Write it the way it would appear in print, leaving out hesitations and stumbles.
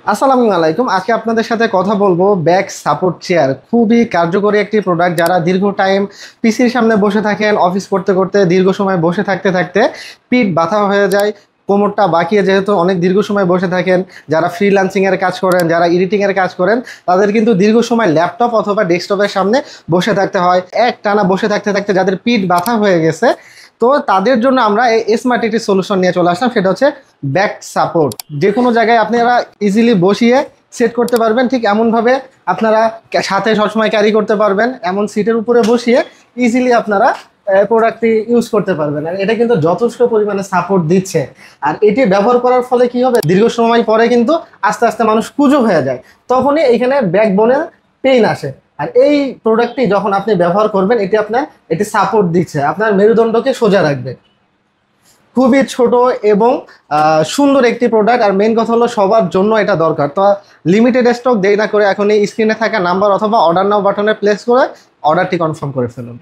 আসসালামু আলাইকুম। আজকে আপনাদের সাথে কথা বলবো ব্যাক সাপোর্ট চেয়ার। খুবই কার্যকরী একটি প্রোডাক্ট। যারা দীর্ঘ টাইম পিসির সামনে বসে থাকেন, অফিস করতে করতে দীর্ঘ সময় বসে থাকতে থাকতে পিঠ ব্যথা হয়ে যায়, কোমরটা বাঁকিয়ে যেহেতু অনেক দীর্ঘ সময় বসে থাকেন, যারা ফ্রিল্যান্সিং এর কাজ করেন, যারা এডিটিং এর কাজ করেন, তাদের কিন্তু দীর্ঘ সময় ল্যাপটপ অথবা ডেস্কটপের সামনে বসে থাকতে হয়। এক টানা বসে থাকতে থাকতে যাদের পিঠ ব্যথা হয়ে গেছে, তো তাদের জন্য আমরা এই স্মার্ট একটি সলিউশন নিয়ে চলে আসলাম। সেটা হচ্ছে ব্যাক সাপোর্ট। যে কোনো জায়গায় আপনারা ইজিলি বসিয়ে সেট করতে পারবেন, ঠিক এমনভাবে আপনারা সাথে সবসময় ক্যারি করতে পারবেন। এমন সিটের উপরে বসিয়ে ইজিলি আপনারা প্রোডাক্টটি ইউজ করতে পারবেন। আর এটা কিন্তু যথেষ্ট পরিমাণে সাপোর্ট দিচ্ছে। আর এটি ব্যবহার করার ফলে কি হবে, দীর্ঘ সময় পরে কিন্তু আস্তে আস্তে মানুষ কুঁজো হয়ে যায়, তখনই এইখানে ব্যাকবোনের পেইন আসে। আর এই প্রোডাক্টটি যখন আপনি ব্যবহার করবেন, এটি সাপোর্ট দিচ্ছে, আপনার মেরুদণ্ডকে সোজা রাখবে। খুবই ছোট এবং সুন্দর একটি প্রোডাক্ট। আর মেইন কথা হলো সবার জন্য এটা দরকার। তো লিমিটেড স্টক দেরি না করে এখনই স্ক্রিনে থাকা নাম্বার অথবা অর্ডার নাও বাটনে প্লেস করে অর্ডারটি কনফার্ম করে ফেলুন।